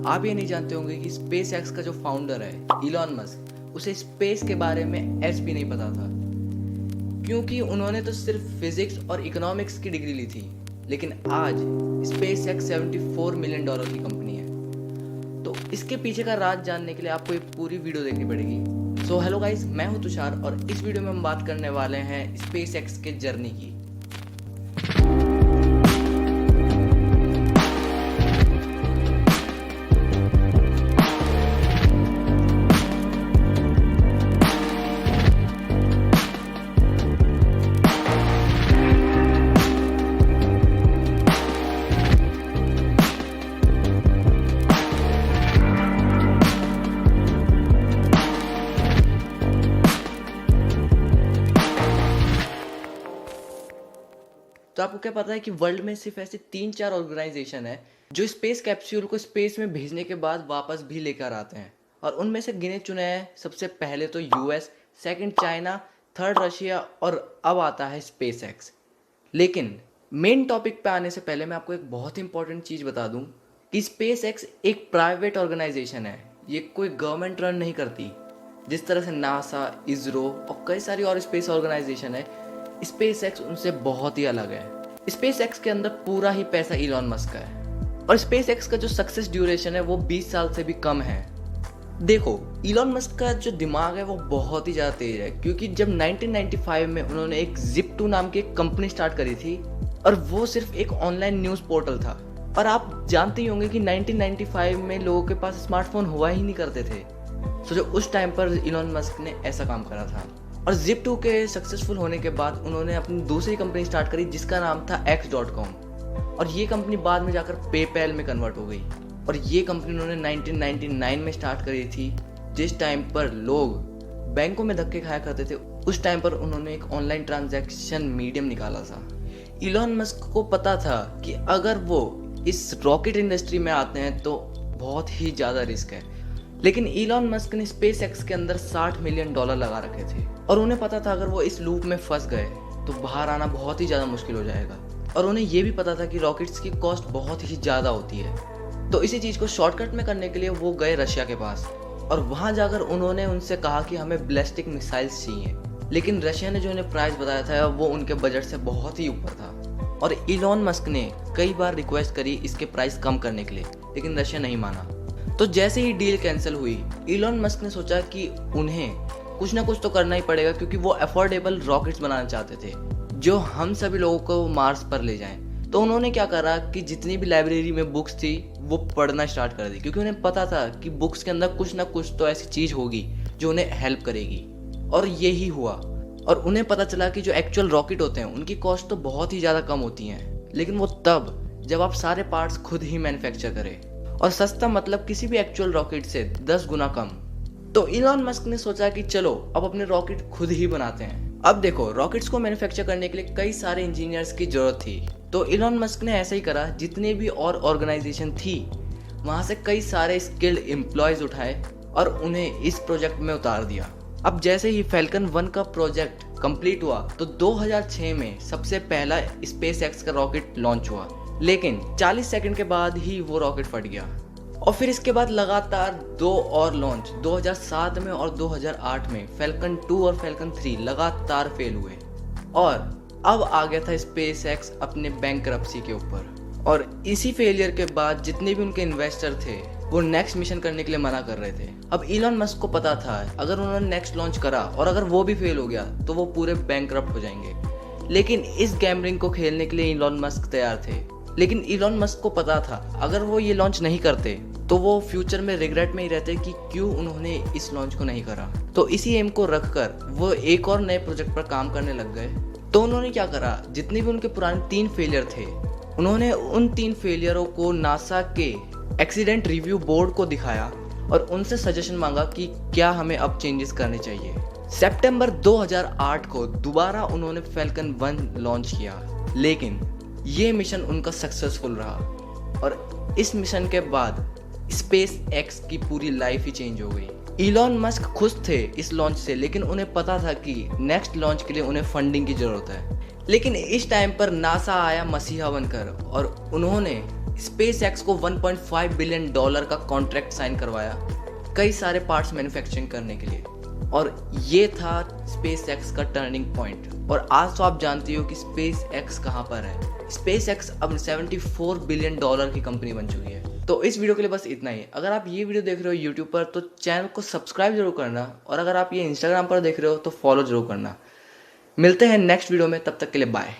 आप ये नहीं जानते होंगे कि स्पेस एक्स का जो फाउंडर है इलॉन मस्क, उसे स्पेस के बारे में एच भी नहीं पता था, क्योंकि उन्होंने तो सिर्फ फिजिक्स और इकोनॉमिक्स की डिग्री ली थी। लेकिन आज स्पेस एक्स $74 मिलियन की कंपनी है। तो इसके पीछे का राज जानने के लिए आपको एक पूरी वीडियो देखनी पड़ेगी। सो हेलो गाइस, मैं हूं तुषार और इस वीडियो में हम बात करने वाले हैं स्पेस एक्स के जर्नी की। तो आपको क्या पता है कि वर्ल्ड में सिर्फ ऐसे 3-4 ऑर्गेनाइजेशन है जो स्पेस कैप्सूल को स्पेस में भेजने के बाद वापस भी लेकर आते हैं, और उनमें से गिने चुने हैं सबसे पहले तो US, second China, third Russia और अब आता है स्पेस एक्स। लेकिन मेन टॉपिक पे आने से पहले मैं आपको एक बहुत इंपॉर्टेंट चीज़ बता दूं कि स्पेस एक्स एक प्राइवेट ऑर्गेनाइजेशन है। ये कोई गवर्नमेंट रन नहीं करती। जिस तरह से नासा, इसरो और कई सारी और स्पेस ऑर्गेनाइजेशन है, स्पेस एक्स उनसे बहुत ही अलग है। स्पेस एक्स के अंदर पूरा ही पैसा इलॉन मस्क का है और स्पेस एक्स का जो सक्सेस ड्यूरेशन है वो 20 साल से भी कम है। देखो, इलॉन मस्क का जो दिमाग है वो बहुत ही ज़्यादा तेज है, क्योंकि जब 1995 में उन्होंने एक Zip2 नाम की एक कंपनी स्टार्ट करी थी और वो सिर्फ एक ऑनलाइन न्यूज़ पोर्टल था। और आप जानते ही होंगे कि 1995 में लोगों के पास स्मार्टफोन हुआ ही नहीं करते थे। सोचो उस टाइम पर इलॉन मस्क ने ऐसा काम करा था। और Zip2 के सक्सेसफुल होने के बाद उन्होंने अपनी दूसरी कंपनी स्टार्ट करी जिसका नाम था X.com, और ये कंपनी बाद में जाकर पेपैल में कन्वर्ट हो गई। और ये कंपनी उन्होंने 1999 में स्टार्ट करी थी, जिस टाइम पर लोग बैंकों में धक्के खाया करते थे। उस टाइम पर उन्होंने एक ऑनलाइन ट्रांजैक्शन मीडियम निकाला था। इलॉन मस्क को पता था कि अगर वो इस रॉकेट इंडस्ट्री में आते हैं तो बहुत ही ज़्यादा रिस्क है, लेकिन इलॉन मस्क ने स्पेस एक्स के अंदर $60 मिलियन लगा रखे थे और उन्हें पता था अगर वो इस लूप में फंस गए तो बाहर आना बहुत ही ज़्यादा मुश्किल हो जाएगा। और उन्हें ये भी पता था कि रॉकेट्स की कॉस्ट बहुत ही ज़्यादा होती है। तो इसी चीज़ को शॉर्टकट में करने के लिए वो गए रशिया के पास और वहाँ जाकर उन्होंने उनसे कहा कि हमें बैलिस्टिक मिसाइल्स चाहिए। लेकिन रशिया ने जो उन्हें प्राइस बताया था वो उनके बजट से बहुत ही ऊपर था और इलॉन मस्क ने कई बार रिक्वेस्ट करी इसके प्राइस कम करने के लिए, लेकिन रशिया नहीं माना। तो जैसे ही डील कैंसिल हुई, इलॉन मस्क ने सोचा कि उन्हें कुछ ना कुछ तो करना ही पड़ेगा, क्योंकि वो अफोर्डेबल रॉकेट्स बनाना चाहते थे जो हम सभी लोगों को मार्स पर ले जाएं। तो उन्होंने क्या करा कि जितनी भी लाइब्रेरी में बुक्स थी वो पढ़ना स्टार्ट कर दी, क्योंकि उन्हें पता था कि बुक्स के अंदर कुछ ना कुछ तो ऐसी चीज़ होगी जो उन्हें हेल्प करेगी। और यही हुआ। और उन्हें पता चला कि जो एक्चुअल रॉकेट होते हैं उनकी कॉस्ट तो बहुत ही ज़्यादा कम होती हैं, लेकिन वो तब जब आप सारे पार्ट्स खुद ही मैन्युफैक्चर करें। और सस्ता मतलब किसी भी एक्चुअल रॉकेट से 10 गुना कम। तो इलॉन मस्क ने सोचा कि चलो अब अपने रॉकेट खुद ही बनाते हैं। अब देखो, रॉकेट्स को मैन्युफैक्चर करने के लिए कई सारे इंजीनियर्स की जरूरत थी। तो इलॉन मस्क ने ऐसा ही करा। जितने भी और ऑर्गेनाइजेशन थी वहाँ से कई सारे स्किल्ड एम्प्लॉयज उठाए और उन्हें इस प्रोजेक्ट में उतार दिया। अब जैसे ही फैल्कन 1 का प्रोजेक्ट कंप्लीट हुआ तो 2006 में सबसे पहला स्पेस एक्स का रॉकेट लॉन्च हुआ, लेकिन 40 सेकंड के बाद ही वो रॉकेट फट गया। और फिर इसके बाद लगातार 2 और लॉन्च 2007 में और 2008 में फैल्कन 2 और फैल्कन 3 लगातार फेल हुए। और अब आ गया था स्पेस एक्स अपने बैंकरप्सी के ऊपर। और इसी फेलियर के बाद जितने भी उनके इन्वेस्टर थे वो नेक्स्ट मिशन करने के लिए मना कर रहे थे। अब इलॉन मस्क को पता था अगर उन्होंने नेक्स्ट लॉन्च करा और अगर वो भी फेल हो गया तो वो पूरे बैंकरप्ट हो जाएंगे। लेकिन इस गैम्बलिंग को खेलने के लिए इलॉन मस्क तैयार थे। लेकिन इलॉन मस्क को पता था अगर वो ये लॉन्च नहीं करते तो वो फ्यूचर में रिग्रेट में ही रहते कि क्यों उन्होंने इस लॉन्च को नहीं करा। तो इसी एम को रखकर वो एक और नए प्रोजेक्ट पर काम करने लग गए। तो उन्होंने क्या करा, जितने भी उनके पुराने 3 फेलियर थे उन्होंने उन 3 फेलियरों को नासा के एक्सीडेंट रिव्यू बोर्ड को दिखाया और उनसे सजेशन मांगा कि क्या हमें अब चेंजेस करने चाहिए। सितंबर 2008 को दोबारा उन्होंने फैल्कन 1 लॉन्च किया, लेकिन ये मिशन उनका सक्सेसफुल रहा। और इस मिशन के बाद स्पेस एक्स की पूरी लाइफ ही चेंज हो गई। इलॉन मस्क खुश थे इस लॉन्च से, लेकिन उन्हें पता था कि नेक्स्ट लॉन्च के लिए उन्हें फंडिंग की जरूरत है। लेकिन इस टाइम पर नासा आया मसीहा बनकर और उन्होंने स्पेस एक्स को $1.5 बिलियन का कॉन्ट्रैक्ट साइन करवाया कई सारे पार्ट्स मैन्युफैक्चरिंग करने के लिए। और ये था स्पेस एक्स का टर्निंग पॉइंट। और आज तो आप जानती हो कि स्पेस एक्स कहाँ पर है। स्पेस एक्स अब $74 बिलियन की कंपनी बन चुकी है। तो इस वीडियो के लिए बस इतना ही। अगर आप ये वीडियो देख रहे हो यूट्यूब पर तो चैनल को सब्सक्राइब जरूर करना, और अगर आप ये इंस्टाग्राम पर देख रहे हो तो फॉलो जरूर करना। मिलते हैं नेक्स्ट वीडियो में, तब तक के लिए बाय।